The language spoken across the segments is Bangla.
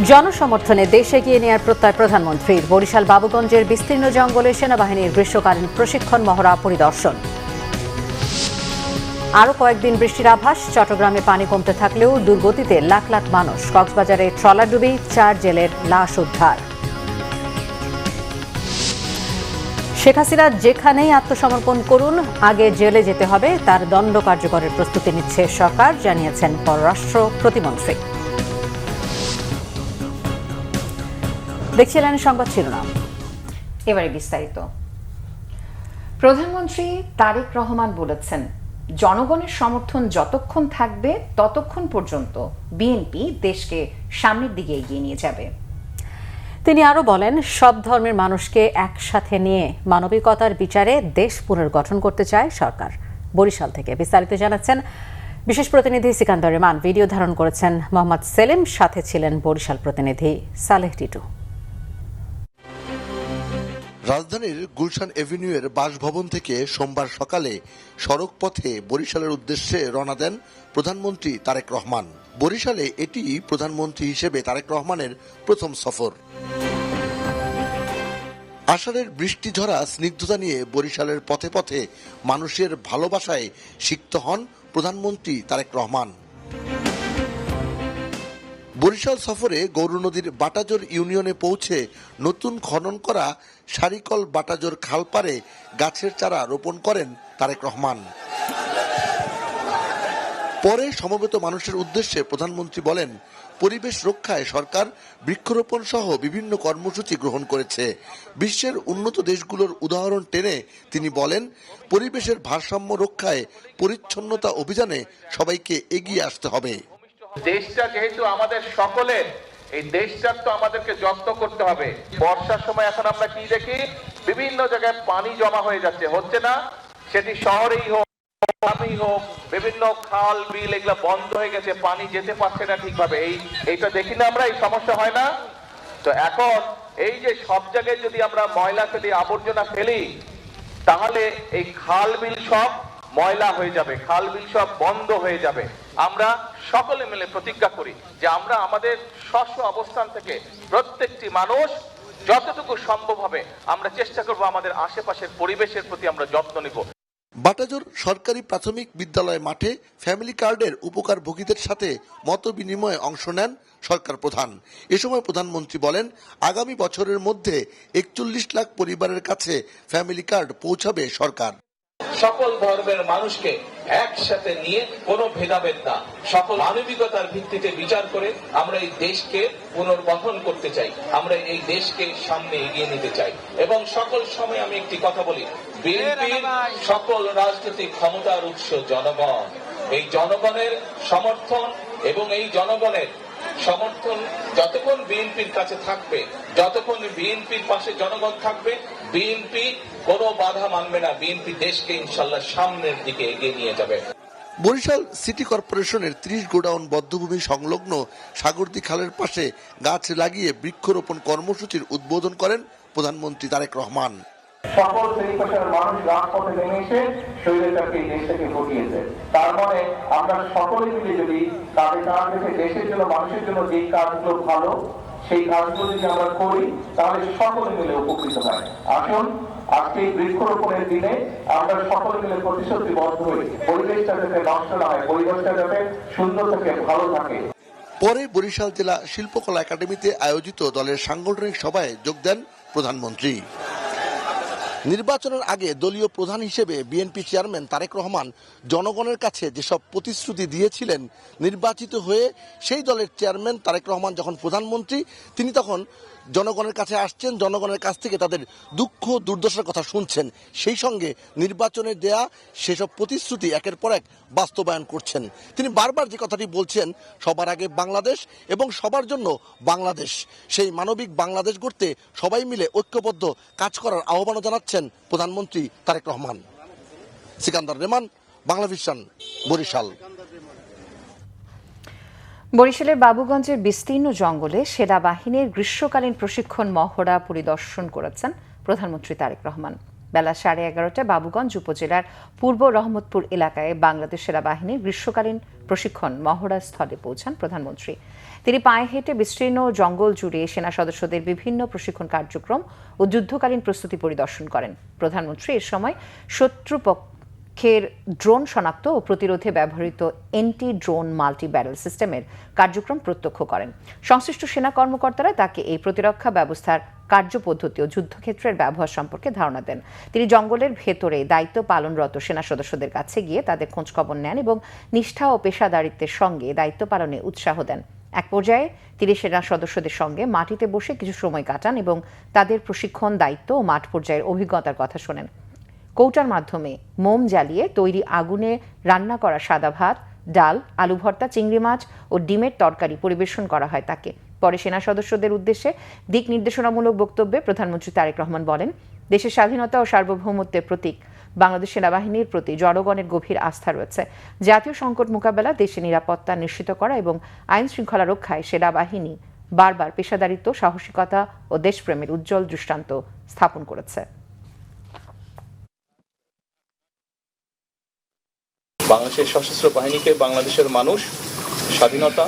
জনসমর্থনে দেশ এগিয়ে নেওয়ার প্রত্যয় প্রধানমন্ত্রীর। বরিশাল বাবুগঞ্জের বিস্তীর্ণ জঙ্গলে সেনাবাহিনীর গ্রীষ্মকালীন প্রশিক্ষণ মহড়া পরিদর্শন। আরও কয়েকদিন বৃষ্টির আভাস। চট্টগ্রামে পানি কমতে থাকলেও দুর্গতিতে লাখ লাখ মানুষ। কক্সবাজারে ট্রলারডুবি, 4 জেলের লাশ উদ্ধার। শেখ হাসিনা যেখানেই আত্মসমর্পণ করুন, আগে জেলে যেতে হবে, তার দণ্ড কার্যকরের প্রস্তুতি নিচ্ছে সরকার, জানিয়েছেন পররাষ্ট্র প্রতিমন্ত্রী। দেখছিলেন সংবাদ শিরোনাম, এবারে বিস্তারিত। প্রধানমন্ত্রী তারেক রহমান বলেছেন, জনগণের সমর্থন যতক্ষণ থাকবে ততক্ষণ পর্যন্ত বিএনপি দেশকে সামনের দিকে এগিয়ে নিয়ে যাবে। তিনি আরো বলেন, সব ধর্মের মানুষকে একসাথে নিয়ে মানবিকতার বিচারে দেশ পুনর্গঠন করতে চায় সরকার। বরিশাল থেকে বিস্তারিত জানাচ্ছেন বিশেষ প্রতিনিধি সিকান্দর রেমান। ভিডিও ধারণ করেছেন মোহাম্মদ সেলিম, সাথে ছিলেন বরিশাল প্রতিনিধি সালেহ টিটু। রাজধানীর গুলশান এভিনিউয়ের বাসভবন থেকে সোমবার সকালে সড়ক পথে বরিশালের উদ্দেশ্যে রওনা দেন প্রধানমন্ত্রী তারেক রহমান। বরিশালে এটি প্রধানমন্ত্রী হিসেবে তারেক রহমানের প্রথম সফর। আষাঢ়ের বৃষ্টি ঝরা স্নিগ্ধতা নিয়ে বরিশালের পথে পথে মানুষের ভালোবাসায় সিক্ত হন প্রধানমন্ত্রী তারেক রহমান। বরিশাল সফরে গৌরনদীর বাটাজোর ইউনিয়নে পৌঁছে নতুন খনন করা সারিকল বাটাজোর খালপাড়ে গাছের চারা রোপণ করেন তারেক রহমান। পরে সমবেত মানুষের উদ্দেশ্যে প্রধানমন্ত্রী বলেন, পরিবেশ রক্ষায় সরকার বৃক্ষরোপণ সহ বিভিন্ন কর্মসূচি গ্রহণ করেছে। বিশ্বের উন্নত দেশগুলোর উদাহরণ টেনে তিনি বলেন, পরিবেশের ভারসাম্য রক্ষায় পরিচ্ছন্নতা অভিযানে সবাইকে এগিয়ে আসতে হবে। দেশটা যেহেতু আমাদের সকলের, এই দেশটার তো আমাদেরকে যত্ন করতে হবে। বর্ষার সময় এখন আমরা কি দেখি, বিভিন্ন জায়গায় পানি জমা হয়ে যাচ্ছে, হচ্ছে না? সেটি শহরেই হোক, গ্রামেই হোক, বিভিন্ন খাল বিল এগুলো বন্ধ হয়ে গেছে, পানি যেতে পারছে না ঠিকভাবে। এইটা দেখি না আমরা, এই সমস্যা হয় না? তো এখন এই যে সব জায়গায় যদি আমরা ময়লা ফেলি, আবর্জনা ফেলি, তাহলে এই খাল বিল সব ময়লা হয়ে যাবে, খাল বিল সব বন্ধ হয়ে যাবে। আমরা সকলে মিলে প্রতিজ্ঞা করি যে আমরা আমাদের স্ব অবস্থান থেকে প্রত্যেকটি মানুষ যতটুকু সম্ভব হবে আমরা চেষ্টা করব আমাদের আশেপাশের পরিবেশের প্রতি আমরা যত্ন নিব। বাটাজোর সরকারি প্রাথমিক বিদ্যালয় মাঠে ফ্যামিলি কার্ডের উপকারভোগীদের সাথে মত বিনিময়ে অংশ নেন সরকার প্রধান। এ সময় প্রধানমন্ত্রী বলেন, আগামী বছরের মধ্যে 41 লাখ পরিবারের কাছে ফ্যামিলি কার্ড পৌঁছাবে সরকার। সকল ধর্মের মানুষকে একসাথে নিয়ে কোনো ভেদাভেদ না, সকল মানবিকতার ভিত্তিতে বিচার করে আমরা এই দেশকে পুনর্গঠন করতে চাই, আমরা এই দেশকে সামনে এগিয়ে নিতে চাই। এবং সকল সময় আমি একটি কথা বলি, বিএনপির সকল রাজনৈতিক ক্ষমতার উৎস জনগণ। এই জনগণের সমর্থন এবং এই জনগণের সমর্থন যতক্ষণ বিএনপির কাছে থাকবে, যতক্ষণ বিএনপির পাশে জনগণ থাকবে, বিএনপি কোনো বাধা মানবে না, বিএনপি দেশকে ইনশাল্লাহ সামনের দিকে এগিয়ে নিয়ে যাবে। বরিশাল সিটি কর্পোরেশনের 30 গোডাউন বদ্ধভূমি সংলগ্ন সাগরদী খালের পাশে গাছ লাগিয়ে বৃক্ষরোপণ কর্মসূচির উদ্বোধন করেন প্রধানমন্ত্রী তারেক রহমান। সকল শ্রেণী পেশার মানুষ রাজপথে নেমে এসে শরীরটাকে দেশটাকে ঘটিয়েছে। তার মানে আমরা সকলে মিলে যদি তাদের কাজ রেখে দেশের জন্য, মানুষের জন্য যে কাজগুলো ভালো, সেই কাজগুলো যদি আমরা করি, তাহলে সকলে মিলে উপকৃত হয়। আসুন আজকে বৃক্ষরোপণের দিনে আমরা সকলে মিলে প্রতিশ্রুতিবদ্ধ হই, পরিবেশটা যাতে নষ্ট না হয়, পরিবেশটা যাতে সুন্দর থাকে, ভালো থাকে। পরে বরিশাল জেলা শিল্পকলা একাডেমিতে আয়োজিত দলের সাংগঠনিক সভায় যোগ দেন প্রধানমন্ত্রী। নির্বাচনের আগে দলীয় প্রধান হিসেবে বিএনপি চেয়ারম্যান তারেক রহমান জনগণের কাছে যেসব প্রতিশ্রুতি দিয়েছিলেন, নির্বাচিত হয়ে সেই দলের চেয়ারম্যান তারেক রহমান যখন প্রধানমন্ত্রী, তিনি তখন জনগণের কাছে আসছেন, জনগণের কাছ থেকে তাদের দুঃখ দুর্দশার কথা শুনছেন, সেই সঙ্গে নির্বাচনে দেয়া সেসব প্রতিশ্রুতি একের পর এক বাস্তবায়ন করছেন। তিনি বারবার যে কথাটি বলছেন, সবার আগে বাংলাদেশ এবং সবার জন্য বাংলাদেশ, সেই মানবিক বাংলাদেশ গড়তে সবাই মিলে ঐক্যবদ্ধ কাজ করার আহ্বানও জানাচ্ছেন প্রধানমন্ত্রী তারেক রহমান। সিকান্দার রেমান, বাংলাভিশন, বরিশাল। বরিশালের বাবুগঞ্জের বিস্তীর্ণ জঙ্গলে সেনাবাহিনীর গ্রীষ্মকালীন প্রশিক্ষণ মহড়া পরিদর্শন করেছেন প্রধানমন্ত্রী তারেক রহমান। বেলা 11:30টায় বাবুগঞ্জ উপজেলার পূর্ব রহমতপুর এলাকায় বাংলাদেশ সেনাবাহিনীর গ্রীষ্মকালীন প্রশিক্ষণ মহড়া স্থলে পৌঁছান প্রধানমন্ত্রী। তিনি পায়ে হেঁটে বিস্তীর্ণ জঙ্গল জুড়ে সেনা সদস্যদের বিভিন্ন প্রশিক্ষণ কার্যক্রম ও যুদ্ধকালীন প্রস্তুতি পরিদর্শন করেন। প্রধানমন্ত্রী এর সময় শত্রুপক্ষের ড্রোন শনাক্ত ও প্রতিরোধে ব্যবহৃত এন্টি ড্রোন মাল্টি ব্যারেল সিস্টেমের কার্যক্রম প্রত্যক্ষ করেন। সংশ্লিষ্ট সেনা কর্মকর্তারা তাকে এই প্রতিরক্ষা ব্যবস্থার কার্যপদ্ধতি ও যুদ্ধক্ষেত্রের ব্যবহার সম্পর্কে ধারণা দেন। তিনি জঙ্গলের ভেতরে দায়িত্ব পালনরত সেনা সদস্যদের কাছে গিয়ে তাদের খোঁজখবর নেন এবং নিষ্ঠা ও পেশাদারিত্বের সঙ্গে দায়িত্ব পালনে উৎসাহ দেন। এক পর্যায়ে তিনি সেনা সদস্যদের সঙ্গে মাটিতে বসে কিছু সময় কাটান এবং তাদের প্রশিক্ষণ, দায়িত্ব ও মাঠ পর্যায়ের অভিজ্ঞতার কথা শোনেন। কৌটার মাধ্যমে মোম জ্বালিয়ে তৈরি আগুনে রান্না করা সাদা ভাত, ডাল, আলু ভর্তা, চিংড়ি মাছ ও ডিমের তরকারি পরিবেশন করা হয় তাকে। পরে সেনা সদস্যদের উদ্দেশ্যে দিক নির্দেশনামূলক বক্তব্যে প্রধানমন্ত্রী তারেক রহমান বলেন, দেশের স্বাধীনতা ও সার্বভৌমত্বের প্রতীক বাংলাদেশ সেনাবাহিনীর প্রতি জনগণের গভীর আস্থা রয়েছে। জাতীয় সংকট মোকাবেলা, দেশের নিরাপত্তা নিশ্চিত করা এবং আইন শৃঙ্খলা রক্ষায় সেনাবাহিনী বারবার পেশাদারিত্ব, সাহসিকতা ও দেশপ্রেমের উজ্জ্বল দৃষ্টান্ত স্থাপন করেছে। বাংলাদেশের সশস্ত্র বাহিনীকে বাংলাদেশের মানুষ স্বাধীনতা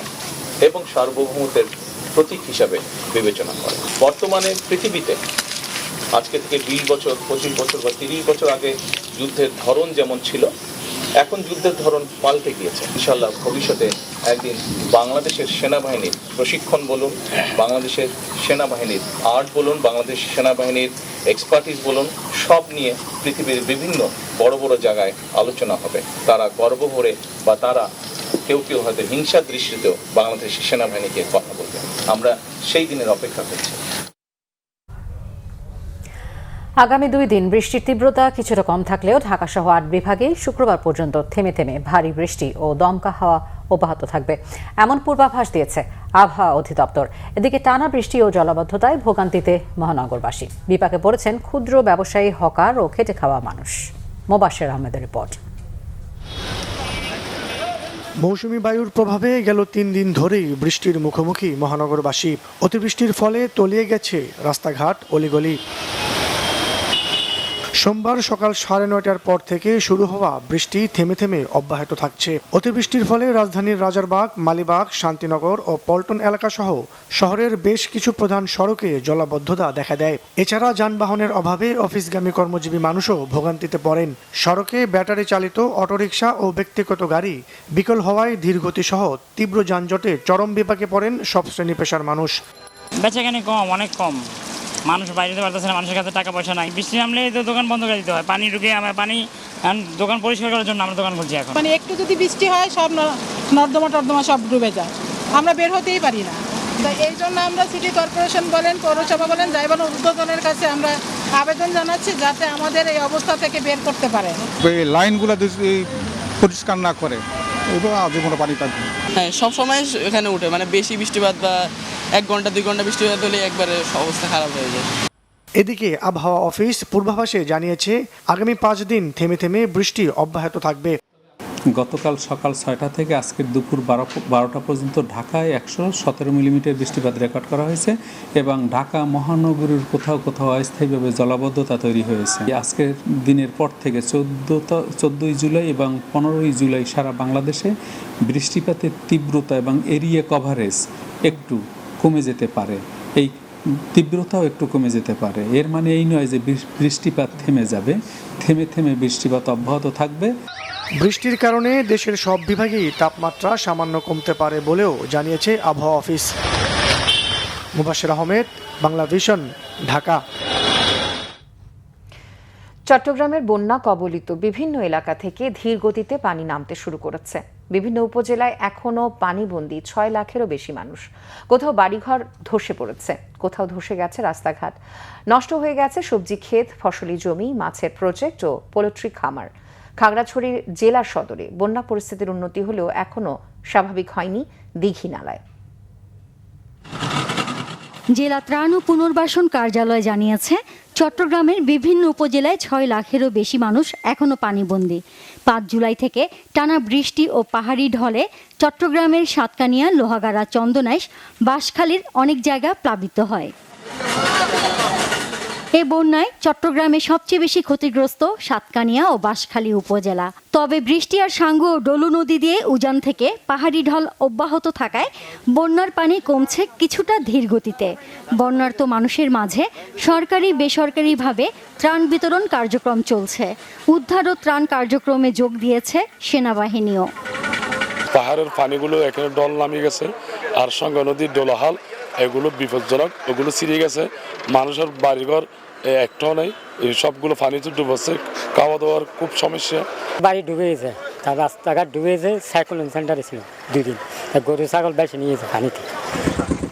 এবং সার্বভৌমত্বের প্রতীক হিসাবে বিবেচনা করে। বর্তমানে পৃথিবীতে আজকে থেকে 20 বছর, 25 বছর বা 30 বছর আগে যুদ্ধের ধরন যেমন ছিল, এখন যুদ্ধের ধরন পাল্টে গিয়েছে। ইনশাআল্লাহ ভবিষ্যতে একদিন বাংলাদেশের সেনাবাহিনীর প্রশিক্ষণ বলুন, বাংলাদেশের সেনাবাহিনীর আর্ট বলুন, বাংলাদেশ সেনাবাহিনীর এক্সপার্টিস বলুন, সব নিয়ে পৃথিবীর বিভিন্ন বড় বড় জায়গায় আলোচনা হবে। তারা গর্ব ভরে বা তারা কেউ কেউ হয়তো হিংসার দৃষ্টিতেও বাংলাদেশের সেনাবাহিনীকে কথা বলবে। আমরা সেই দিনের অপেক্ষা করছি। আগামী 2 দিন বৃষ্টির তীব্রতা কিছুটা কম থাকলেও ঢাকা সহ 8 বিভাগে শুক্রবার পর্যন্ত থেমে থেমে ভারী বৃষ্টি ও দমকা হাওয়া অব্যাহত থাকবে, এমন পূর্বাভাস দিয়েছে আবহাওয়া অধিদপ্তর। এদিকে টানা বৃষ্টি ও জলাবদ্ধতায় ভোগান্তিতে মহানগরবাসী। বিপাকে পড়েছেন ক্ষুদ্র ব্যবসায়ী, হকার ও খেটে খাওয়া মানুষ। মোবাশ্বের আহমেদের রিপোর্ট। মৌসুমী বায়ুর প্রভাবে গেল 3 দিন ধরেই বৃষ্টির মুখোমুখি মহানগরবাসী। অতিবৃষ্টির ফলে তলিয়ে গেছে রাস্তাঘাট, অলিগলি। সোমবার সকাল 9:30টার পর থেকে শুরু হওয়া বৃষ্টি থেমে থেমে অব্যাহত থাকছে। অতিবৃষ্টির ফলে রাজধানীর রাজারবাগ, মালিবাগ, শান্তিনগর ও পল্টন এলাকা সহ শহরের বেশ কিছু প্রধান সড়কে জলাবদ্ধতা দেখা দেয়। এছাড়া যানবাহনের অভাবে অফিসগামী কর্মজীবী মানুষও ভোগান্তিতে পড়েন। সড়কে ব্যাটারি চালিত অটোরিকশা ও ব্যক্তিগত গাড়ি বিকল হওয়ায় ধীরগতি সহ তীব্র যানজটে চরম বিপাকে পড়েন সব শ্রেণী পেশার মানুষ। বেচাকেনি কম, অনেক কম। মানুষ বাইরে যেতে পারতেছে না, মানুষের কাছে টাকা পয়সা নাই। বৃষ্টি নামলে তো দোকান বন্ধ করে দিতে হয়, পানি ঢুকে আমরা দোকান পরিষ্কার করার জন্য আমরা দোকান খুলছি এখন। মানে একটু যদি বৃষ্টি হয় সব নর্দমা টর্দমা সব ডুবে যায়, আমরা বের হতেই পারি না। তো এই জন্য আমরা সিটি কর্পোরেশন বলেন, পৌরসভা বলেন, যাইবান উদ্বোধনের কাছে আমরা আবেদন জানাচ্ছি যাতে আমাদের এই অবস্থা থেকে বের করতে পারে। এই লাইনগুলো যদি পরিষ্কার না করে জীবনে পানি থাকবে। হ্যাঁ, সব সময় এখানে উঠে, মানে বেশি বৃষ্টিপাত বা 1 ঘন্টা 2 ঘন্টা বৃষ্টিপাত হলে একবারে অবস্থা খারাপ হয়ে যায়। এদিকে আবহাওয়া অফিস পূর্বাভাসে জানিয়েছে আগামী 5 দিন থেমে থেমে বৃষ্টি অব্যাহত থাকবে। গতকাল সকাল 6টা থেকে আজকের দুপুর 12টা পর্যন্ত ঢাকায় 117 মিলিমিটার বৃষ্টিপাত রেকর্ড করা হয়েছে এবং ঢাকা মহানগরীর কোথাও কোথাও অস্থায়ীভাবে জলাবদ্ধতা তৈরি হয়েছে। আজকের দিনের পর থেকে 14ই জুলাই এবং 15ই জুলাই সারা বাংলাদেশে বৃষ্টিপাতের তীব্রতা এবং এরিয়া কভারেজ একটু কমে যেতে পারে, এই তীব্রতাও একটু কমে যেতে পারে। এর মানে এই নয় যে বৃষ্টিপাত থেমে যাবে, থেমে থেমে বৃষ্টিপাত অব্যাহত থাকবে। বৃষ্টির কারণে দেশের সব বিভাগেই তাপমাত্রা সামান্য কমতে পারে বলেও জানিয়েছে আবহাওয়া অফিস। মোবাশ্বের আহমেদ, বাংলা ভিশন, ঢাকা। চট্টগ্রামের বন্যা কবলিত বিভিন্ন এলাকা থেকে ধীর গতিতে পানি নামতে শুরু করেছে। বিভিন্ন উপজেলায় এখনও পানিবন্দী 6 লাখেরও বেশি মানুষ। কোথাও বাড়িঘর ধসে পড়েছে, কোথাও ধসে গেছে রাস্তাঘাট, নষ্ট হয়ে গেছে সবজি ক্ষেত, ফসলি জমি, মাছের প্রজেক্ট ও পোল্ট্রি খামার। খাগড়াছড়ির জেলা সদরে বন্যা পরিস্থিতির উন্নতি হলেও এখনও স্বাভাবিক হয়নি দীঘি নালায়। জেলা ত্রাণ ও পুনর্বাসন কার্যালয় জানিয়েছে চট্টগ্রামের বিভিন্ন উপজেলায় 6 লাখেরও বেশি মানুষ এখনও পানিবন্দী। 5 জুলাই থেকে টানা বৃষ্টি ও পাহাড়ি ঢলে চট্টগ্রামের সাতকানিয়া, লোহাগাড়া, চন্দনাইশ, বাঁশখালীর অনেক জায়গা প্লাবিত হয়। এই বন্যায় চট্টগ্রামে সবচেয়ে বেশি ক্ষতিগ্রস্ত সাতকানিয়া ও বাঁশখালী উপজেলা। তবে বৃষ্টি আর সাঙ্গু ও ডলু নদী দিয়ে উজান থেকে পাহাড়ি ঢল অব্যাহত থাকায় বন্যার পানি কমছে কিছুটা ধীর গতিতে। বন্যার্ত মানুষের মাঝে সরকারি বেসরকারিভাবে ত্রাণ বিতরণ কার্যক্রম চলছে। উদ্ধার ও ত্রাণ কার্যক্রমে যোগ দিয়েছে সেনাবাহিনীও। পাহাড়ের পানিগুলো এখানে ডল নামিয়ে গেছে, আর সঙ্গে নদীর ডোলাহাল এগুলো বিপজ্জনক, ওগুলো ছিঁড়ে গেছে। মানুষের বাড়িঘর একটাও নেই, এই সবগুলো পানিতে ডুবেছে। খাওয়া দাওয়ার খুব সমস্যা। বাড়ি ডুবে গেছে, তার রাস্তাঘাট ডুবে গেছে। সাইক্লোন সেন্টারে ছিল 2 দিন, গরু ছাগল বেশি নিয়েছে পানিতে।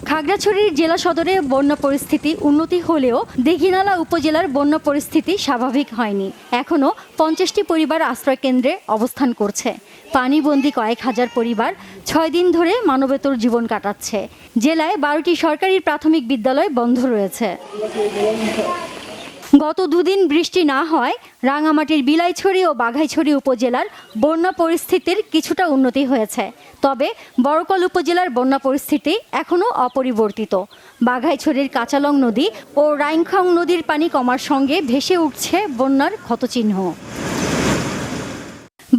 খাগড়াছড়ির জেলা সদরে বন্যা পরিস্থিতি উন্নতি হলেও দীঘিনালা উপজেলার বন্যা পরিস্থিতি স্বাভাবিক হয়নি। এখনও 50টি পরিবার আশ্রয়কেন্দ্রে অবস্থান করছে। পানিবন্দী কয়েক হাজার পরিবার 6 দিন ধরে মানবেতর জীবন কাটাচ্ছে। জেলায় 12টি সরকারি প্রাথমিক বিদ্যালয় বন্ধ রয়েছে। গত 2 দিন বৃষ্টি না হয় রাঙামাটির বিলাইছড়ি ও বাঘাইছড়ি উপজেলার বন্যা পরিস্থিতির কিছুটা উন্নতি হয়েছে। তবে বড়কল উপজেলার বন্যা পরিস্থিতি এখনও অপরিবর্তিত। বাঘাইছড়ির কাঁচালং নদী ও রাইংখং নদীর পানি কমার সঙ্গে ভেসে উঠছে বন্যার ক্ষতচিহ্ন।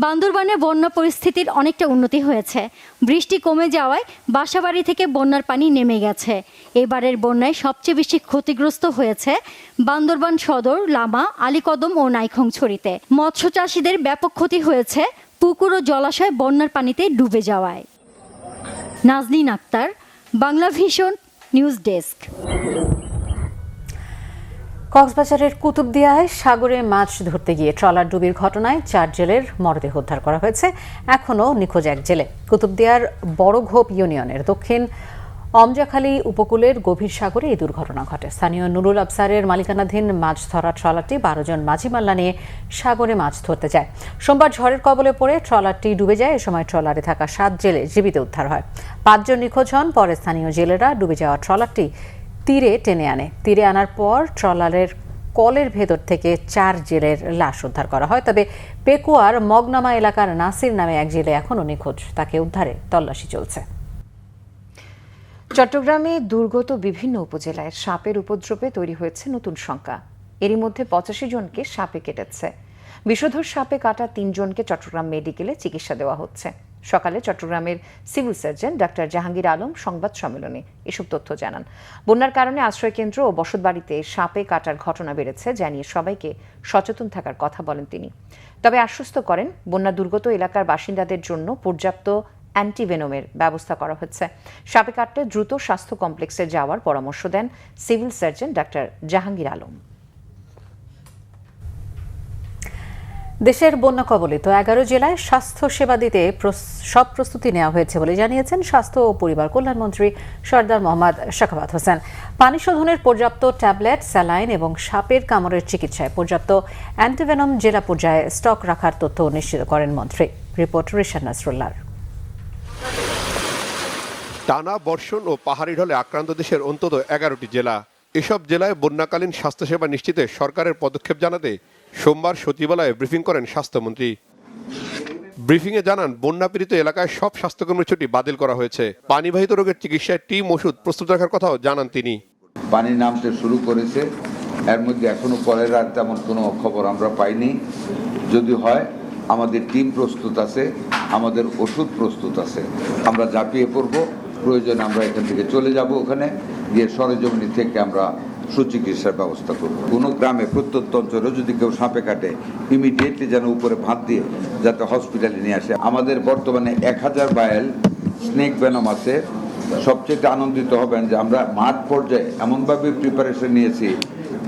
বান্দরবানে বন্যা পরিস্থিতির অনেকটা উন্নতি হয়েছে। বৃষ্টি কমে যাওয়ায় বাসাবাড়ি থেকে বন্যার পানি নেমে গেছে। এবারের বন্যায় সবচেয়ে বেশি ক্ষতিগ্রস্ত হয়েছে বান্দরবান সদর, লামা, আলীকদম ও নাইখংছড়িতে। মৎস্য চাষিদের ব্যাপক ক্ষতি হয়েছে পুকুর ও জলাশয় বন্যার পানিতে ডুবে যাওয়ায়। Nazneen Akter, Bangla Vision, news desk. কক্সবাজারের কুতুবদিয়ায় সাগরে মাছ ধরতে গিয়ে ট্রলার ডুবির ঘটনায় 4 জেলের মরদেহ উদ্ধার করা হয়েছে। এখনও নিখোঁজ 1 জেলে। কুতুবদিয়ার বড়ঘোপ ইউনিয়নের দক্ষিণ অমজাখালী উপকূলের গভীর সাগরে এই দুর্ঘটনা ঘটে। স্থানীয় নুরুল আবসারের মালিকানাধীন মাছ ধরা ট্রলারটি 12 জন মাঝি মাল্লা নিয়ে সাগরে মাছ ধরতে যায়। সোমবার ঝড়ের কবলে পড়ে ট্রলারটি ডুবে যায়। এ সময় ট্রলারে থাকা 7 জেলে জীবিত উদ্ধার হয়। 5 জন নিখোঁজ হন। পরে স্থানীয় জেলেরা ডুবে যাওয়া ট্রলারটি তীরে টেনে আনে। তীরে আনার পর ট্রলারের কলের ভেতর থেকে 4 জেলের লাশ উদ্ধার করা হয়। তবে পেকুয়ার মগনামা এলাকার নাসির নামে 1 জেলে এখনও নিখোঁজ। তাকে উদ্ধারে তল্লাশি চলছে। চট্টগ্রামে দুর্গত বিভিন্ন উপজেলায় সাপের উপদ্রবে তৈরি হয়েছে নতুন শঙ্কা। এরই মধ্যে 85 জনকে সাপে কেটেছে। বিষধর সাপে কাটা 3 জনকে চট্টগ্রাম মেডিকেলে চিকিৎসা দেওয়া হচ্ছে। সকালে চট্টগ্রামের civil surgeon doctor Jahangir Alam সংবাদ সম্মেলনে এসব তথ্য জানান। বন্যার কারণে আশ্রয়কেন্দ্র ও বসতবাড়িতে সাপে কাটার ঘটনা বেড়েছে জানিয়ে সবাইকে সচেতন থাকার কথা বলেন তিনি। তবে আশ্বস্ত করেন বন্যা দুর্গত এলাকার বাসিন্দাদের জন্য পর্যাপ্ত অ্যান্টিভেনমের ব্যবস্থা করা হচ্ছে। সাপে কাটলে দ্রুত স্বাস্থ্য কমপ্লেক্সে যাওয়ার পরামর্শ দেন civil surgeon doctor Jahangir Alam. দেশের বন্যা কবলিত 11 জেলায় স্বাস্থ্য সেবা দিতে সব প্রস্তুতি নেওয়া হয়েছে বলে জানিয়েছেন স্বাস্থ্য ও পরিবার কল্যাণমন্ত্রী সরদার মোহাম্মদ শাখাওয়াত হোসেন। পানি শোধনের পর্যাপ্ত ট্যাবলেট, স্যালাইন এবং সাপের কামড়ের চিকিৎসায় পর্যাপ্ত অ্যান্টিভেনম জেলা পর্যায়ে স্টক রাখার তথ্য নিশ্চিত করেন মন্ত্রী। রিপোর্ট রিশান নাসরুল্লাহ। টানা বর্ষণ ও পাহাড়ি ঢলে আক্রান্ত দেশের অন্তত 11টি জেলা। এসব জেলায় বন্যাকালীন স্বাস্থ্যসেবা নিশ্চিতে সরকারের পদক্ষেপ জানাতে সোমবার সচিবালয়ে ব্রিফিং করেন স্বাস্থ্যমন্ত্রী। ব্রিফিংয়ে জানান বন্যাপীড়িত এলাকায় সব স্বাস্থ্যকর্মীর ছুটি বাতিল করা হয়েছে। পানিবাহিত রোগের চিকিৎসায় টিম ওষুধ প্রস্তুত রাখার কথাও জানান তিনি। পানি নামতে শুরু করেছে, এর মধ্যে এখনো কলেরার তেমন কোনো খবর আমরা পাইনি। যদি হয় আমাদের টিম প্রস্তুত আছে, আমাদের ওষুধ প্রস্তুত আছে। আমরা ঝাঁপিয়ে পড়ব, প্রয়োজনে আমরা এখান থেকে চলে যাব, ওখানে গিয়ে সরেজমিনি থেকে আমরা সুচিকিৎসার ব্যবস্থা করব। কোনো গ্রামে প্রত্যন্ত অঞ্চলে যদি কেউ সাপে কাটে ইমিডিয়েটলি যেন উপরে ভাত দিয়ে যাতে হসপিটালে নিয়ে আসে। আমাদের বর্তমানে 1000 ভায়েল স্নেক ভেনম আছে। সবচেয়ে আনন্দিত হবেন যে আমরা মাঠ পর্যায়ে এমনভাবে প্রিপারেশন নিয়েছি,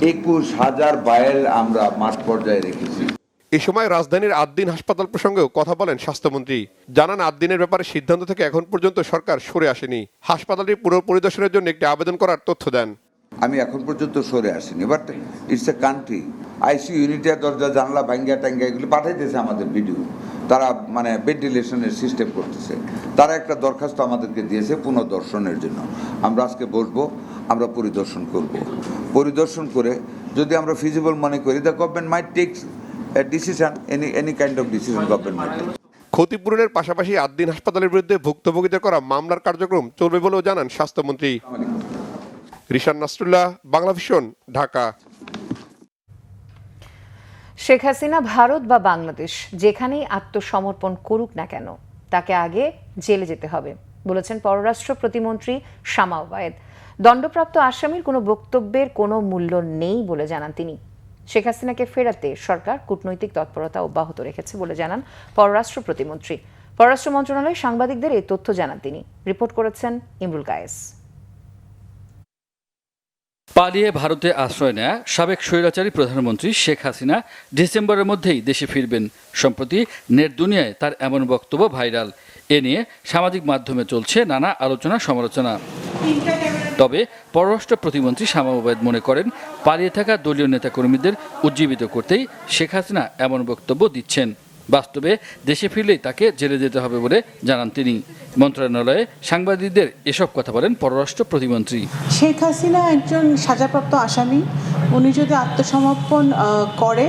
21000 ভায়েল আমরা মাঠ পর্যায়ে রেখেছি। এ সময় রাজধানীর 8 দিন হাসপাতাল প্রসঙ্গেও কথা বলেন স্বাস্থ্যমন্ত্রী। জানান 8 দিনের ব্যাপারে সিদ্ধান্ত থেকে এখন পর্যন্ত সরকার সরে আসেনি। হাসপাতালটি পুনঃপরিদর্শনের জন্য একটি আবেদন করার তথ্য দেন। আমি এখন পর্যন্ত সরে আসিনি, but it's a country. ICU ইউনিটের দরজা জানলা ভাঙ্গা টাঙ্গা এগুলি পাঠাইতেছে আমাদের ভিডিও। তারা মানে ভেন্টিলেশনের সিস্টেম করতেছে। তারা একটা দরখাস্ত আমাদেরকে দিয়েছে পুনর্দর্শনের জন্য। আমরা আজকে বসবো, আমরা পরিদর্শন করব। পরিদর্শন করে যদি আমরা ফিজিবল মনে করি, the government might take a decision, any kind of decision government. ক্ষতিপূরণের পাশাপাশি 8 দিন হাসপাতালের বিরুদ্ধে ভুক্তভোগীদের করা মামলার কার্যক্রম চলবে বলেও জানান স্বাস্থ্যমন্ত্রী। রিশান নাসরুল্লাহ, বাংলা ভিশন, ঢাকা। শেখ হাসিনা ভারত বা বাংলাদেশ যেখানেই আত্মসমর্পণ করুক না কেন তাকে আগে জেলে যেতে হবে বলেছেন পররাষ্ট্র প্রতিমন্ত্রী শামা ওবায়েদ। দণ্ডপ্রাপ্ত আসামির কোনো বক্তব্যের কোনো মূল্য নেই বলে জানান তিনি। শেখ হাসিনাকে ফেরাতে সরকার কূটনৈতিক তৎপরতা অব্যাহত রেখেছে বলে জানান পররাষ্ট্র প্রতিমন্ত্রী। পররাষ্ট্র মন্ত্রণালয়ে সাংবাদিকদের এই তথ্য জানান তিনি। রিপোর্ট করেছেন ইমরুল কায়েস। পালিয়ে ভারতে আশ্রয় নেয়া সাবেক স্বৈরাচারী প্রধানমন্ত্রী শেখ হাসিনা ডিসেম্বরের মধ্যেই দেশে ফিরবেন। সম্প্রতি নেট দুনিয়ায় তার এমন বক্তব্য ভাইরাল। এ নিয়ে সামাজিক মাধ্যমে চলছে নানা আলোচনা সমালোচনা। তবে পররাষ্ট্র প্রতিমন্ত্রী শামা ওবায়েদ মনে করেন, পালিয়ে থাকা দলীয় নেতাকর্মীদের উজ্জীবিত করতেই শেখ হাসিনা এমন বক্তব্য দিচ্ছেন। বাস্তবে দেশে ফিরলেই তাকে জেলে যেতে হবে বলে জানান তিনি। মন্ত্রণালয়ে সাংবাদিকদের এসব কথা বলেন পররাষ্ট্র প্রতিমন্ত্রী। শেখ হাসিনা একজন সাজাপ্রাপ্ত আসামি। উনি যদি আত্মসমর্পণ করে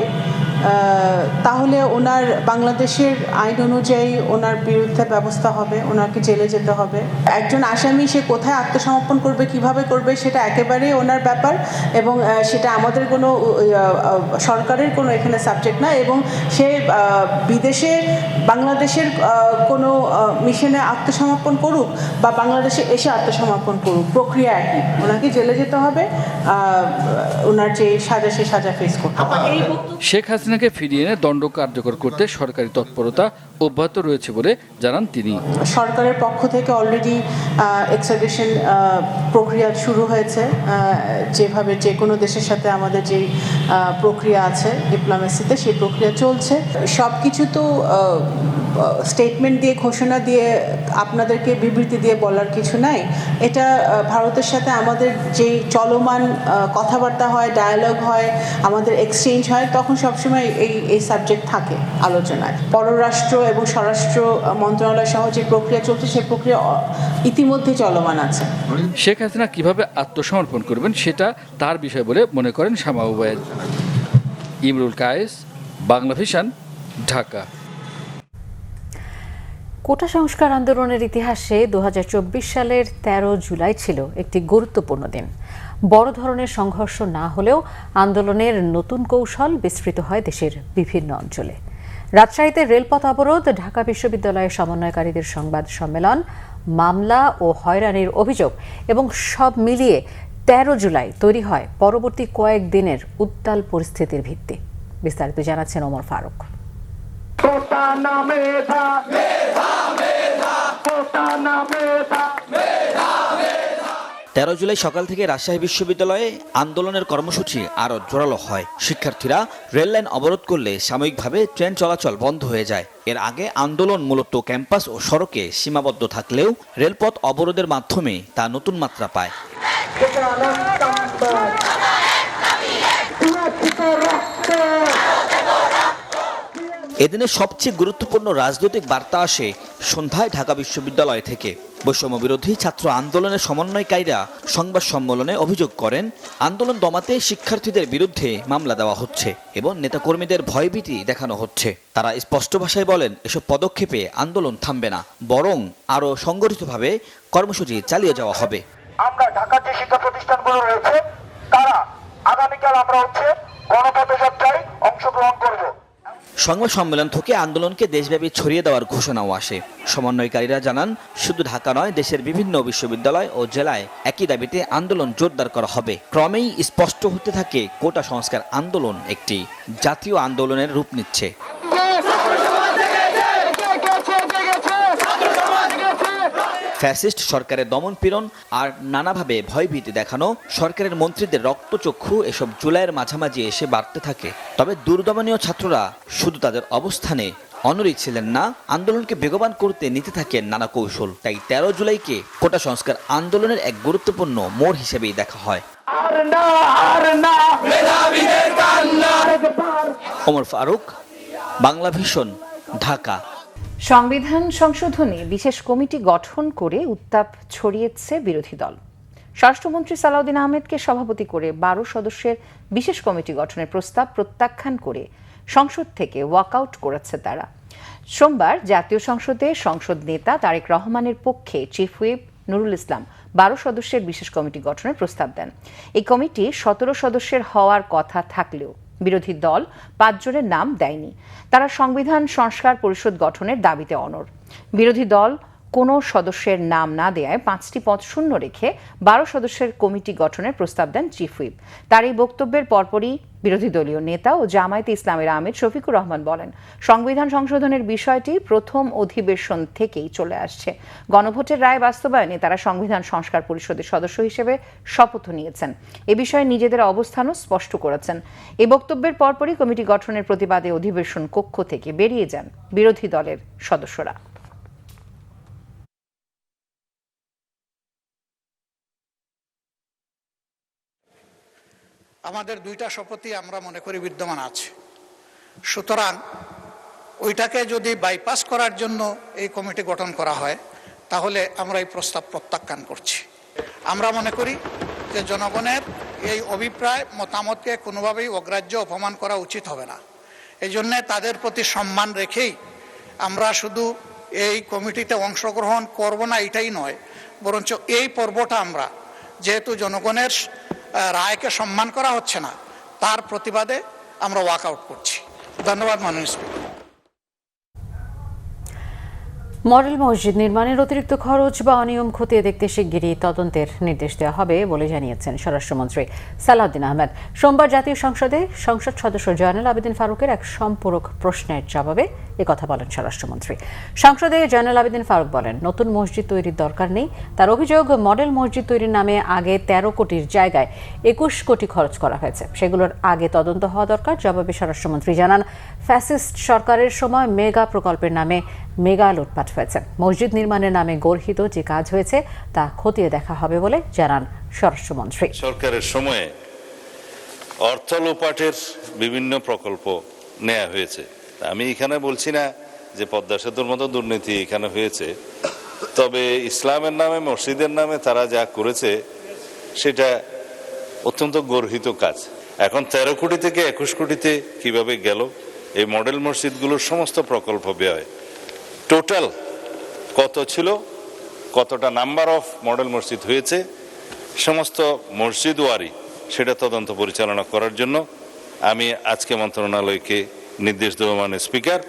তাহলে ওনার বাংলাদেশের আইন অনুযায়ী ওনার বিরুদ্ধে ব্যবস্থা হবে, ওনাকে জেলে যেতে হবে। একজন আসামি সে কোথায় আত্মসমর্পণ করবে, কিভাবে করবে, সেটা একেবারেই ওনার ব্যাপার এবং সেটা আমাদের কোনো সরকারের কোনো এখানে সাবজেক্ট না। এবং সে বিদেশে বাংলাদেশের কোনো মিশনে আত্মসমর্পণ করুক বা বাংলাদেশে এসে আত্মসমর্পণ করুক, প্রক্রিয়া একই। ওনাকে জেলে যেতে হবে, ওনার যে সাজা সে সাজা ফেস করতে হবে। শেখ হাসিনাকে ফিরিয়ে এনে দণ্ড কার্যকর করতে সরকারি তৎপরতা অব্যাহত রয়েছে বলে জানান তিনি। সরকারের পক্ষ থেকে অলরেডি এক্সট্রাডিশন প্রক্রিয়া শুরু হয়েছে। যেভাবে যে কোনো দেশের সাথে আমাদের যে প্রক্রিয়া আছে ডিপ্লোমেসিতে, সেই প্রক্রিয়া চলছে। সব কিছু তো স্টেটমেন্ট দিয়ে, ঘোষণা দিয়ে, আপনাদেরকে বিবৃতি দিয়ে বলার কিছু নাই। এটা ভারতের সাথে আমাদের যে চলমান কথাবার্তা হয়, ডায়ালগ হয়, আমাদের এক্সচেঞ্জ হয়, তখন সবসময় এই সাবজেক্ট থাকে আলোচনায়। পররাষ্ট্র এবং স্বরাষ্ট্র মন্ত্রণালয় সহ যে প্রক্রিয়া চলছে, সেই প্রক্রিয়া ইতিমধ্যে চলমান আছে। শেখ হাসিনা কিভাবে আত্মসমর্পণ করবেন সেটা তার বিষয় বলে মনে করেন শামা ওবায়েদ। ইমরুল কায়েস, বাংলা ভিশন, ঢাকা। কোটা সংস্কার আন্দোলনের ইতিহাসে 2024 সালের 13 জুলাই ছিল একটি গুরুত্বপূর্ণ দিন। বড় ধরনের সংঘর্ষ না হলেও আন্দোলনের নতুন কৌশল বিস্তৃত হয় দেশের বিভিন্ন অঞ্চলে। রাজশাহীতে রেলপথ অবরোধ, ঢাকা বিশ্ববিদ্যালয়ের সমন্বয়কারীদের সংবাদ সম্মেলন, মামলা ও হয়রানির অভিযোগ এবং সব মিলিয়ে 13 জুলাই তৈরি হয় পরবর্তী কয়েকদিনের উত্তাল পরিস্থিতির ভিত্তি। বিস্তারিত জানাচ্ছেন ওমর ফারুক। 13 জুলাই সকাল থেকে রাজশাহী বিশ্ববিদ্যালয়ে আন্দোলনের কর্মসূচি আরও জোরালো হয়। শিক্ষার্থীরা রেল লাইন অবরোধ করলে সাময়িকভাবে ট্রেন চলাচল বন্ধ হয়ে যায়। এর আগে আন্দোলন মূলত ক্যাম্পাস ও সড়কে সীমাবদ্ধ থাকলেও রেলপথ অবরোধের মাধ্যমে তা নতুন মাত্রা পায়। এদিনের সবচেয়ে গুরুত্বপূর্ণ রাজনৈতিক বার্তা আসে সন্ধ্যায় ঢাকা বিশ্ববিদ্যালয় থেকে। বৈষম্য বিরোধী ছাত্র আন্দোলনের সমন্বয়কারীরা সংবাদ সম্মেলনে অভিযোগ করেন, আন্দোলন দমাতে শিক্ষার্থীদের বিরুদ্ধে মামলা দেওয়া হচ্ছে এবং নেতাকর্মীদের ভয়ভীতি দেখানো হচ্ছে। তারা স্পষ্ট ভাষায় বলেন, এসব পদক্ষেপে আন্দোলন থামবে না, বরং আরও সংগঠিতভাবে কর্মসূচি চালিয়ে যাওয়া হবে। আমরা ঢাকার যে শিক্ষা প্রতিষ্ঠানগুলো রয়েছে, তারা আগামীকাল আমরা গণপদযাত্রায় অংশগ্রহণ করব। সংবাদ সম্মেলন থেকে আন্দোলনকে দেশব্যাপী ছড়িয়ে দেওয়ার ঘোষণাও আসে। সমন্বয়কারীরা জানান, শুধু ঢাকা নয়, দেশের বিভিন্ন বিশ্ববিদ্যালয় ও জেলায় একই দাবিতে আন্দোলন জোরদার করা হবে। ক্রমেই স্পষ্ট হতে থাকে কোটা সংস্কার আন্দোলন একটি জাতীয় আন্দোলনের রূপ নিচ্ছে। ফ্যাসিস্ট সরকারের দমনপীড়ন আর নানাভাবে ভয়ভীতি দেখানো সরকারের মন্ত্রীদের রক্তচক্ষু এসব জুলাইয়ের মাঝামাঝি এসে বাড়তে থাকে। তবে দুর্দমনীয় ছাত্ররা শুধু তাদের অবস্থানে অনড়ি ছিলেন না, আন্দোলনকে বেগবান করতে নিতে থাকেন নানা কৌশল। তাই 13 জুলাইকে কোটা সংস্কার আন্দোলনের এক গুরুত্বপূর্ণ মোড় হিসেবেই দেখা হয়। ওমর ফারুক, বাংলা ভিশন, ঢাকা। সংবিধান সংশোধনে বিশেষ কমিটি গঠন করে উত্তাপ ছড়িয়েছে বিরোধী দল। স্বরাষ্ট্রমন্ত্রী সালাউদ্দিন আহমেদকে সভাপতি করে 12 সদস্যের বিশেষ কমিটি গঠনের প্রস্তাব প্রত্যাখ্যান করে সংসদ থেকে ওয়াকআউট করেছে তারা। সোমবার জাতীয় সংসদে সংসদ নেতা তারেক রহমানের পক্ষে চিফ হুইপ নুরুল ইসলাম 12 সদস্যের বিশেষ কমিটি গঠনের প্রস্তাব দেন। এই কমিটি 17 সদস্যের হওয়ার কথা থাকলেও বিরোধী দল 5 জনের নাম দেয়নি। তারা সংবিধান সংস্কার পরিষদ গঠনের দাবিতে অনড়। বিরোধী দল কোনো সদস্যের নাম না দেয়ায় 5টি পদ শূন্য রেখে 12 সদস্যের কমিটি গঠনের প্রস্তাব দেন চিফ হুইপ। তার এই বক্তব্যের পরপরই বিরোধী দলীয় নেতা ও জামায়াতে ইসলামের আমির শফিকুর রহমান বলেন, সংবিধান সংশোধনের বিষয়টি প্রথম অধিবেশন থেকেই চলে আসছে। গণভোটের রায় বাস্তবায়নে তারা সংবিধান সংস্কার পরিষদের সদস্য হিসেবে শপথ নিয়েছেন। এ বিষয়ে নিজেদের অবস্থানও স্পষ্ট করেছেন। এই বক্তব্যের পরপরই কমিটি গঠনের প্রতিবাদে অধিবেশন কক্ষ থেকে বেরিয়ে যান বিরোধী দলের সদস্যরা। আমাদের 2টা শপথই আমরা মনে করি বিদ্যমান আছে, সুতরাং ওইটাকে যদি বাইপাস করার জন্য এই কমিটি গঠন করা হয় তাহলে আমরা এই প্রস্তাব প্রত্যাখ্যান করছি। আমরা মনে করি যে জনগণের এই অভিপ্রায় মতামতকে কোনোভাবেই অগ্রাহ্য অপমান করা উচিত হবে না। এই জন্যে তাদের প্রতি সম্মান রেখেই আমরা শুধু এই কমিটিতে অংশগ্রহণ করব না এটাই নয়, বরঞ্চ এই পর্বটা আমরা যেহেতু জনগণের রায়কে সম্মান করা হচ্ছে না তার প্রতিবাদে আমরা ওয়াক আউট করছি। ধন্যবাদ মাননীয় স্পিকার। মডেল মসজিদ নির্মাণের অতিরিক্ত খরচ বা অনিয়ম খতিয়ে দেখতে শিগগিরই তদন্তের নির্দেশ দেওয়া হবে বলে জানিয়েছেন স্বরাষ্ট্রমন্ত্রী সালাউদ্দিন আহমেদ। সোমবার জাতীয় সংসদে সংসদ সদস্য জয়নুল আবেদিন ফারুকের এক সম্পূরক প্রশ্নের জবাবে একথা বলেন স্বরাষ্ট্রমন্ত্রী। সংসদে জয়নুল আবেদিন ফারুক বলেন, নতুন মসজিদ তৈরির দরকার নেই। তার অভিযোগ, মডেল মসজিদ তৈরির নামে আগে 13 কোটির জায়গায় 21 কোটি খরচ করা হয়েছে, সেগুলোর আগে তদন্ত হওয়া দরকার। জবাবে স্বরাষ্ট্রমন্ত্রী জানান, ফ্যাসিস্ট সরকারের সময় মেগা প্রকল্পের নামে মেগা লুটপাট হয়েছে। মসজিদ নির্মাণের নামে গর্হিত যে কাজ হয়েছে তা খতিয়ে দেখা হবে বলে জানান স্বরাষ্ট্রমন্ত্রী। সরকারের সময়ে অর্থ লোপাটের বিভিন্ন প্রকল্প নেওয়া হয়েছে। আমি এখানে বলছি না যে পদ্মা সেতুর মতো দুর্নীতি এখানে হয়েছে, তবে ইসলামের নামে মসজিদের নামে তারা যা করেছে সেটা অত্যন্ত গর্হিত কাজ। এখন 13 কোটি থেকে 21 কোটিতে কিভাবে গেল, এই মডেল মসজিদগুলোর সমস্ত প্রকল্প ব্যয় টোটাল কত ছিল, কতটা নাম্বার অফ মডেল মসজিদ হয়েছে, সমস্ত মসজিদ ওয়ারি সেটা তদন্ত পরিচালনা করার জন্য আমি আজকে মন্ত্রণালয়কে নির্দেশ দেব মাননীয় স্পিকার।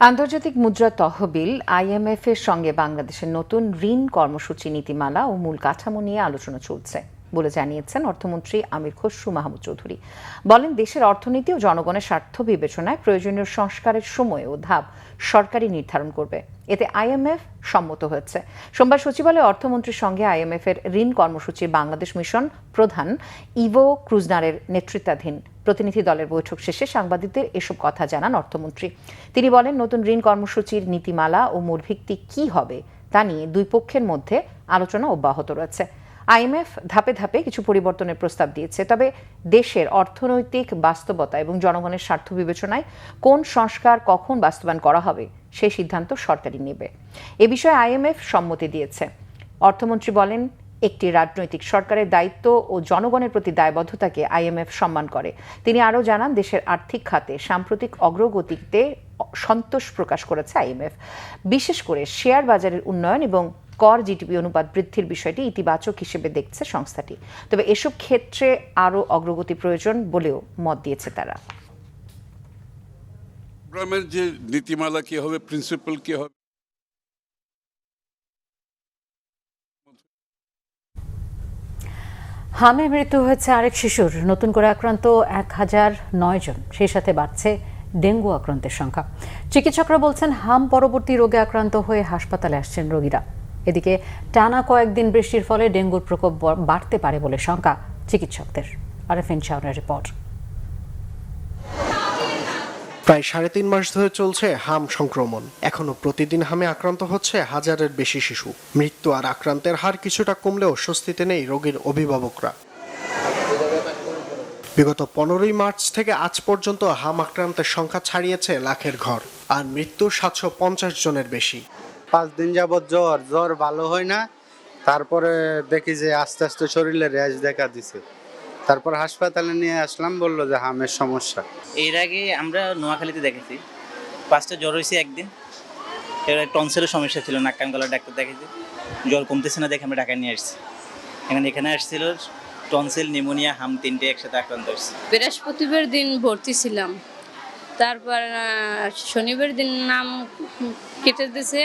আন্তর্জাতিক মুদ্রা তহবিল IMF এর সঙ্গে বাংলাদেশের নতুন ঋণ কর্মসূচি নীতিমালা ও মূল কাঠামো নিয়ে আলোচনা চলছে বলে জানিয়েছেন অর্থমন্ত্রী আমির খসরু মাহমুদ চৌধুরী। বলেন, দেশের অর্থনীতি ও জনগণের স্বার্থ বিবেচনায় প্রয়োজনীয় সংস্কারের সময় ও ধাপ সরকারই নির্ধারণ করবে। এতে IMF সম্মত হয়েছে। সোমবার সচিবালয়ে অর্থমন্ত্রীর সঙ্গে IMF এর ঋণ কর্মসূচির বাংলাদেশ মিশন প্রধান ইভো ক্রুজনারের নেতৃত্বাধীন প্রতিনিধি দলের বৈঠক শেষে সাংবাদিকদের এসব কথা জানান অর্থমন্ত্রী। তিনি বলেন, নতুন ঋণ কর্মসূচির নীতিমালা ও মূল ভিত্তি কী হবে তা নিয়ে দুই পক্ষের মধ্যে আলোচনা অব্যাহত রয়েছে। IMF ধাপে ধাপে কিছু পরিবর্তনের প্রস্তাব দিয়েছে, তবে দেশের অর্থনৈতিক বাস্তবতা এবং জনগণের স্বার্থ বিবেচনায় কোন সংস্কার কখন বাস্তবায়ন করা হবে সেই সিদ্ধান্ত সরকারই নেবে। এ বিষয়ে IMF সম্মতি দিয়েছে। অর্থমন্ত্রী বলেন, একটি রাজনৈতিক সরকারের দায়িত্ব ও জনগণের প্রতি দায়বদ্ধতাকে IMF সম্মান করে। তিনি আরও জানান, দেশের আর্থিক খাতে সাম্প্রতিক অগ্রগতিতে সন্তোষ প্রকাশ করেছে IMF। বিশেষ করে শেয়ার বাজারের উন্নয়ন এবং কর জিডিপি অনুপাত বৃদ্ধির বিষয়টি ইতিবাচক হিসেবে দেখছে সংস্থাটি। তবে এসব ক্ষেত্রে আরও অগ্রগতি প্রয়োজন বলেও মত দিয়েছে তারা। প্রোগ্রামের যে নীতিমালা কি হবে, প্রিন্সিপাল কি হবে, হামে মৃত্যু হয়েছে আরেক শিশুর। নতুন করে আক্রান্ত 1009 জন, সেই সাথে বাড়ছে ডেঙ্গু আক্রান্তের সংখ্যা। চিকিৎসকরা বলছেন, হাম পরবর্তী রোগে আক্রান্ত হয়ে হাসপাতালে আসছেন রোগীরা। এদিকে টানা কয়েকদিন বৃষ্টির ফলে ডেঙ্গুর প্রকোপ বাড়তে পারে বলে শঙ্কা চিকিৎসকদের। আরেফিন শাওনের রিপোর্ট। প্রায় 3.5 মাস ধরে চলছে হাম সংক্রমণ। এখনো প্রতিদিন হামে আক্রান্ত হচ্ছে 1000-এর বেশি শিশু। মৃত্যু আর আক্রান্তের হার কিছুটা কমলেও স্বস্তিতে নেই রোগীর অভিভাবকরা। বিগত 15ই মার্চ থেকে আজ পর্যন্ত হাম আক্রান্তের সংখ্যা ছাড়িয়েছে লাখের ঘর, আর মৃত্যু 750 জনের বেশি। 5 দিন যাবৎ জ্বর ভালো হয় না, তারপরে দেখি যে আস্তে আস্তে শরীরে র্যাশ দেখা দিছে। তারপর হাসপাতালে নিয়ে আসলাম, বললো যে হামের সমস্যা। এর আগে আমরা নোয়াখালীতে দেখেছি, 5টা জ্বর হয়েছে একদিন। এবার টনসিলের সমস্যা ছিল, নাক কান গলার ডাক্তার দেখেছি, জ্বর কমতেছে না দেখে আমরা ঢাকায় নিয়ে আসছি। এখানে আসছিল টনসিল, নিউমোনিয়া, হাম তিনটে একসাথে আক্রান্ত হয়েছে। বৃহস্পতিবার দিন ভর্তি ছিলাম, তারপর শনিবার দিন নাম কেটে দিয়েছে।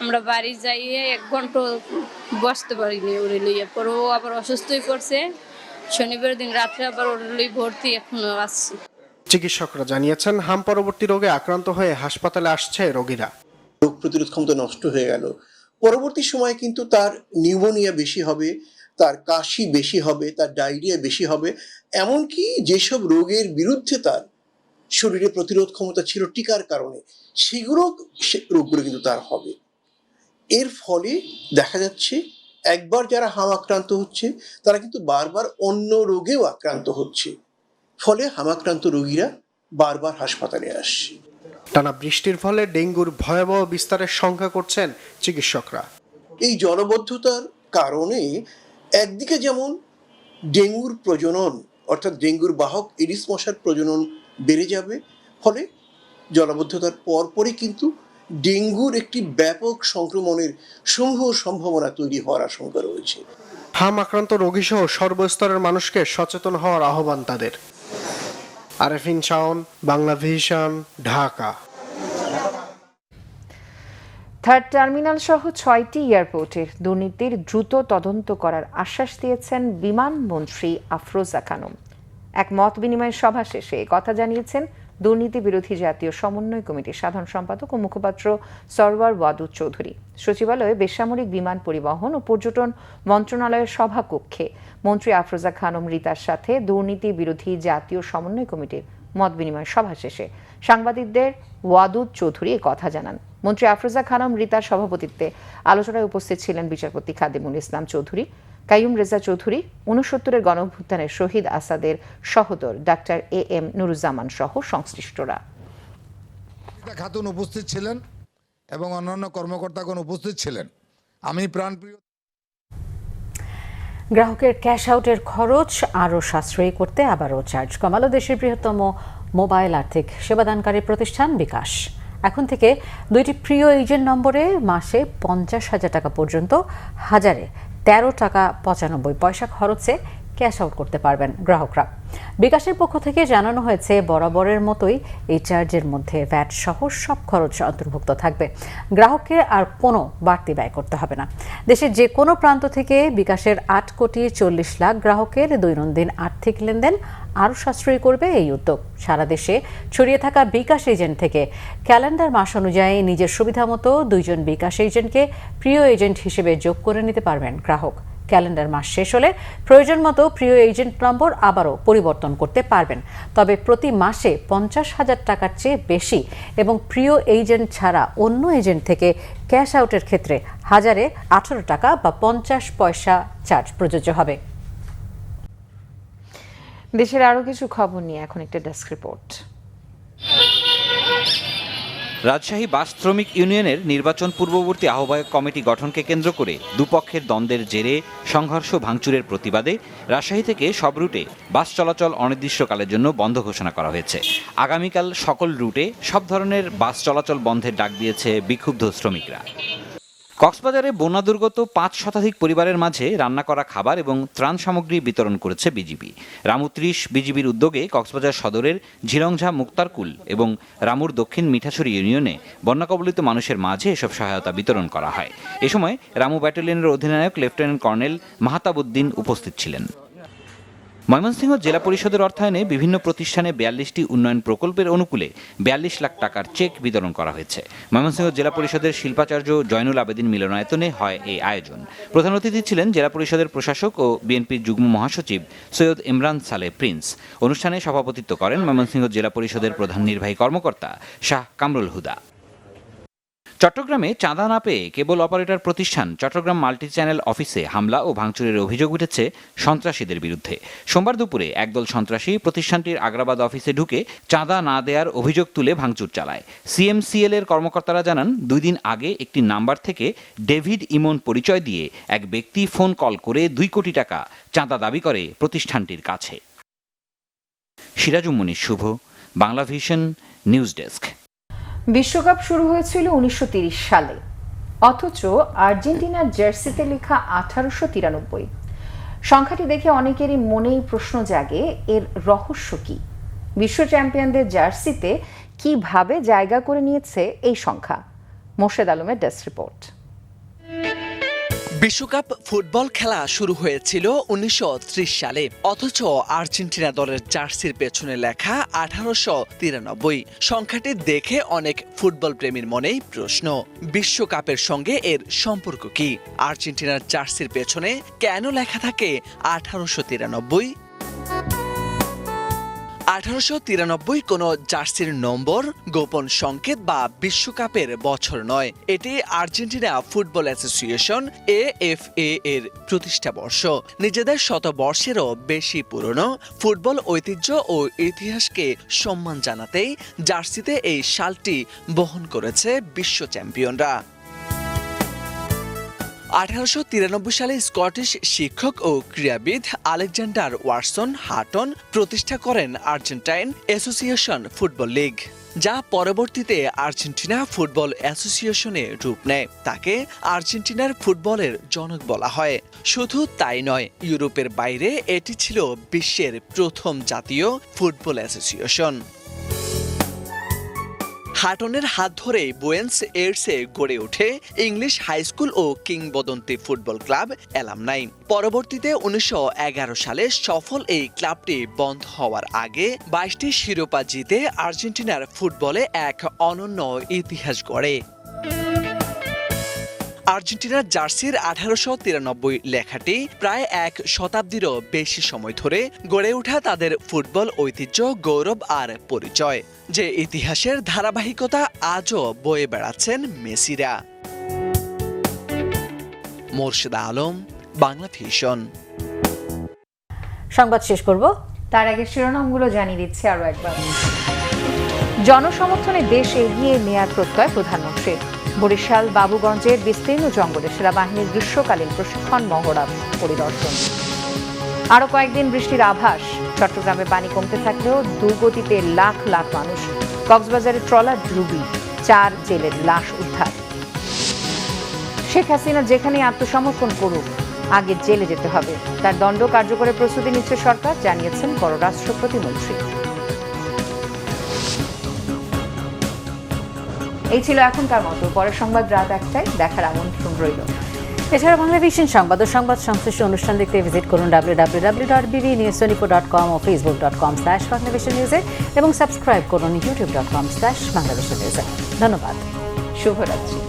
আমরা বাড়ি যাইয়ে 1 ঘন্টা বসতে পারিনি ওরে লইয়া, পরে ও আবার অসুস্থ হয়ে পড়ছে। শনিবার দিন রাত্রে আবার ওরে লই ভর্তি, এখনো আসছি। চিকিৎসকরা জানিয়েছেন হাম পরবর্তী রোগে আক্রান্ত হয়ে হাসপাতালে আসছে রোগীরা। রোগ প্রতিরোধ ক্ষমতা নষ্ট হয়ে গেল, পরবর্তী সময়ে কিন্তু তার নিউমোনিয়া বেশি হবে, তার কাশি বেশি হবে, তার ডায়রিয়া বেশি হবে, এমনকি যেসব রোগের বিরুদ্ধে তার শরীরে প্রতিরোধ ক্ষমতা ছিল টিকার কারণে, রোগগুলো কিন্তু তার হবে। এর ফলে দেখা যাচ্ছে একবার যারা হাম আক্রান্ত হচ্ছে তারা কিন্তু বারবার অন্য রোগেও আক্রান্ত হচ্ছে, ফলে হাম আক্রান্ত রোগীরা বারবার হাসপাতালে আসছে। টানা বৃষ্টির ফলে ডেঙ্গুর ভয়াবহ বিস্তারের শঙ্কা করছেন চিকিৎসকরা। এই জলবদ্ধতার কারণে একদিকে যেমন ডেঙ্গুর প্রজনন, অর্থাৎ ডেঙ্গুর বাহক এডিস মশার প্রজনন বেড়ে যাবে, ফলে জলবদ্ধতার পরপরই কিন্তু ডেঙ্গুর একটি ব্যাপক সংক্রমণের সমূহ সম্ভাবনা তৈরি হওয়ার আশঙ্কা রয়েছে। হাম আক্রান্ত রোগী সহ সর্বস্তরের মানুষকে সচেতন হওয়ার আহ্বান তাদের। Arefin Shaon, Bangla vision, Dhaka. Third terminal সহ 6টি এয়ারপোর্টের দুর্নীতির দ্রুত তদন্ত করার আশ্বাস দিয়েছেন বিমানমন্ত্রী আফরোজা খানম। এক মত বিনিময় সভা শেষে কথা জানিয়েছেন দুর্নীতি বিরোধী জাতীয় সমন্বয় কমিটির সাধারণ সম্পাদক ও মুখপাত্র সরওয়ার ওয়াদুদ চৌধুরী। সচিবালয়ে বেসামরিক বিমান পরিবহন ও পর্যটন মন্ত্রণালয়ের সভাকক্ষে মন্ত্রী আফরোজা খানম রিতার সাথে দুর্নীতি বিরোধী জাতীয় সমন্বয় কমিটির মত বিনিময় সভা শেষে সাংবাদিকদের ওয়াদুদ চৌধুরী কথা জানান। মন্ত্রী আফরোজা খানম রিতার সভাপতিত্বে আলোচনায় উপস্থিত ছিলেন বিচারপতি খাদিমুল ইসলাম চৌধুরী, কাইয়ুম রেজা চৌধুরী, 69-এর গণঅভ্যুত্থানের শহীদ আসাদের সহোদর ডাক্তার AM নুরুজ্জামান সহ সংশ্লিষ্টরা। খাতুন উপস্থিত ছিলেন এবং অন্যান্য কর্মকর্তাগণ উপস্থিত ছিলেন। আমি প্রাণপ্রিয় গ্রাহকের ক্যাশ আউটের খরচ আরও সাশ্রয়ী করতে আবারও চার্জ কমালো দেশের বৃহত্তম মোবাইল আর্থিক সেবাদানকারী প্রতিষ্ঠান বিকাশ। এখন থেকে 2টি প্রিয় এজেন্ট নম্বরে মাসে 50,000 টাকা পর্যন্ত হাজারে 13 টাকা 95 পয়সা খরচে ক্যাশ আউট করতে পারবেন গ্রাহকরা। বিকাশের পক্ষ থেকে জানানো হয়েছে বরাবরের মতোই এই চার্জের মধ্যে ভ্যাট সহ সব খরচ অন্তর্ভুক্ত থাকবে। গ্রাহককে আর কোনো বাড়তি ব্যয় করতে হবে না। দেশের যে কোনো প্রান্ত থেকে বিকাশের 8,40,00,000 গ্রাহকের দৈনন্দিন আর্থিক লেনদেন আরও সাশ্রয়ী করবে এই উদ্যোগ। সারা দেশে ছড়িয়ে থাকা বিকাশ এজেন্ট থেকে ক্যালেন্ডার মাস অনুযায়ী নিজের সুবিধা মতো 2 জন বিকাশ এজেন্টকে প্রিয় এজেন্ট হিসেবে যোগ করে নিতে পারবেন গ্রাহক। ক্যালেন্ডার মাস শেষ হলে প্রয়োজন মতো প্রিয় এজেন্ট নম্বর আবারও পরিবর্তন করতে পারবেন। তবে প্রতি মাসে 50,000 টাকার চেয়ে বেশি এবং প্রিয় এজেন্ট ছাড়া অন্য এজেন্ট থেকে ক্যাশ আউটের ক্ষেত্রে হাজারে 18 টাকা বা 50 পয়সা চার্জ প্রযোজ্য হবে। দেশের আরও কিছু খবর নিয়ে এখন একটা ডেস্ক রিপোর্ট। রাজশাহী বাস শ্রমিক ইউনিয়নের নির্বাচন পূর্ববর্তী আহ্বায়ক কমিটি গঠনকে কেন্দ্র করে দুপক্ষের দ্বন্দ্বের জেরে সংঘর্ষ ভাঙচুরের প্রতিবাদে রাজশাহী থেকে সব রুটে বাস চলাচল অনির্দিষ্টকালের জন্য বন্ধ ঘোষণা করা হয়েছে। আগামীকাল সকল রুটে সব ধরনের বাস চলাচল বন্ধের ডাক দিয়েছে বিক্ষুব্ধ শ্রমিকরা। কক্সবাজারে বন্যা দুর্গত 5 শতাধিক পরিবারের মাঝে রান্না করা খাবার এবং ত্রাণ সামগ্রী বিতরণ করেছে বিজিবি। রামু 30 বিজিবির উদ্যোগে কক্সবাজার সদরের ঝিলংঝা মুক্তারকুল এবং রামুর দক্ষিণ মিঠাছড়ি ইউনিয়নে বন্যা কবলিত মানুষের মাঝে এসব সহায়তা বিতরণ করা হয়। এ সময় রামু ব্যাটালিয়নের অধিনায়ক লেফটেন্যান্ট কর্নেল মাহতাবুদ্দিন উপস্থিত ছিলেন। ময়মনসিংহ জেলা পরিষদের অর্থায়নে বিভিন্ন প্রতিষ্ঠানে 42টি উন্নয়ন প্রকল্পের অনুকূলে 42 লাখ টাকার চেক বিতরণ করা হয়েছে। ময়মনসিংহ জেলা পরিষদের শিল্পাচার্য জয়নুল আবেদিন মিলনায়তনে হয় এই আয়োজন। প্রধান অতিথি ছিলেন জেলা পরিষদের প্রশাসক ও বিএনপির যুগ্ম মহাসচিব সৈয়দ ইমরান সালে প্রিন্স। অনুষ্ঠানে সভাপতিত্ব করেন ময়মনসিংহ জেলা পরিষদের প্রধান নির্বাহী কর্মকর্তা শাহ কামরুল হুদা। চট্টগ্রামে চাঁদা না পেয়ে কেবল অপারেটর প্রতিষ্ঠান চট্টগ্রাম মাল্টি চ্যানেল অফিসে হামলা ও ভাঙচুরের অভিযোগ উঠেছে সন্ত্রাসীদের বিরুদ্ধে। সোমবার দুপুরে একদল সন্ত্রাসী প্রতিষ্ঠানটির আগ্রাবাদ অফিসে ঢুকে চাঁদা না দেওয়ার অভিযোগ তুলে ভাঙচুর চালায়। সিএমসিএল এর কর্মকর্তারা জানান 2 দিন আগে একটি নাম্বার থেকে ডেভিড ইমন পরিচয় দিয়ে এক ব্যক্তি ফোন কল করে 2 কোটি টাকা চাঁদা দাবি করে প্রতিষ্ঠানটির কাছে। সিরাজুম মুনির শুভ, বাংলা ভিশন, নিউজ ডেস্ক। বিশ্বকাপ শুরু হয়েছিল 1930 সালে, অথচ আর্জেন্টিনার জার্সিতে লেখা 1893। সংখ্যাটি দেখে অনেকেরই মনেই প্রশ্ন জাগে, এর রহস্য কি? বিশ্ব চ্যাম্পিয়নদের জার্সিতে কিভাবে জায়গা করে নিয়েছে এই সংখ্যা? মোর্শেদ আলমের ডেস্ক রিপোর্ট। বিশ্বকাপ ফুটবল খেলা শুরু হয়েছিল 1930 সালে, অথচ আর্জেন্টিনা দলের জার্সির পেছনে লেখা 1893। সংখ্যাটি দেখে অনেক ফুটবল প্রেমীর মনেই প্রশ্ন, বিশ্বকাপের সঙ্গে এর সম্পর্ক কি? আর্জেন্টিনার জার্সির পেছনে কেন লেখা থাকে 1893? 1893 কোনো জার্সির নম্বর, গোপন সংকেত বা বিশ্বকাপের বছর নয়। এটি আর্জেন্টিনা ফুটবল অ্যাসোসিয়েশন AFA এর প্রতিষ্ঠা বর্ষ। নিজেদের শতবর্ষেরও বেশি পুরনো ফুটবল ঐতিহ্য ও ইতিহাসকে সম্মান জানাতেই জার্সিতে এই শালটি বহন করেছে বিশ্ব চ্যাম্পিয়নরা। 1893 সালে স্কটিশ শিক্ষক ও ক্রীড়াবিদ আলেকজান্ডার ওয়াটসন হাটন প্রতিষ্ঠা করেন আর্জেন্টাইন অ্যাসোসিয়েশন ফুটবল লীগ, যা পরবর্তীতে আর্জেন্টিনা ফুটবল অ্যাসোসিয়েশনে রূপ নেয়। তাকে আর্জেন্টিনার ফুটবলের জনক বলা হয়। শুধু তাই নয়, ইউরোপের বাইরে এটি ছিল বিশ্বের প্রথম জাতীয় ফুটবল অ্যাসোসিয়েশন। হাটনের হাত ধরে বুয়েন্স এয়ার্সে গড়ে ওঠে ইংলিশ হাই স্কুল ও কিংবদন্তি ফুটবল ক্লাব অ্যালামনাই। পরবর্তীতে 1911 সালে সফল এই ক্লাবটি বন্ধ হওয়ার আগে 22টি শিরোপা জিতে আর্জেন্টিনার ফুটবলে এক অনন্য ইতিহাস গড়ে। আর্জেন্টিনার জার্সির 1893 লেখাটি প্রায় এক শতাব্দীরও বেশি সময় ধরে গড়ে ওঠা তাদের ফুটবল ঐতিহ্য, গৌরব আর পরিচয়, যে ইতিহাসের ধারাবাহিকতা আজও বয়ে বেড়াচ্ছেন মেসিরা। মোর্শেদ আলম, বাংলা ভিশন। সংবাদ শেষ করব, তার আগে শিরোনামগুলো জানিয়ে দিচ্ছি আরো একবার। জনসমর্থনে দেশ এগিয়ে নেয়ার প্রত্যয় প্রধানমন্ত্রীর। বরিশাল বাবুগঞ্জের বিস্তীর্ণ জঙ্গলে সেনাবাহিনীর গ্রীষ্মকালীন প্রশিক্ষণ মহড়া পরিদর্শন। আরো কয়েকদিন বৃষ্টির আভাস। চট্টগ্রামে পানি কমতে থাকলেও দুর্গতিতে লাখ লাখ মানুষ। কক্সবাজারের ট্রলার ডুবি, 4 জেলের লাশ উদ্ধার। শেখ হাসিনা যেখানে আত্মসমর্পণ করুক, আগে জেলে যেতে হবে। তার দণ্ড কার্যকরের প্রস্তুতি নিচ্ছে সরকার, জানিয়েছেন পররাষ্ট্র প্রতিমন্ত্রী। এই ছিল এখনকার মতো। পরের সংবাদ রাত 1টায় দেখার আমন্ত্রণ রইল। এছাড়া বাংলা ভিশন সংবাদ ও সংবাদ সংশ্লিষ্ট অনুষ্ঠান দেখতে ভিজিট করুন www.bbnews24.com ও facebook.com/banglavishnnews এবং সাবস্ক্রাইব করুন youtube.com/banglavishnnews। ধন্যবাদ, শুভরাত্রি।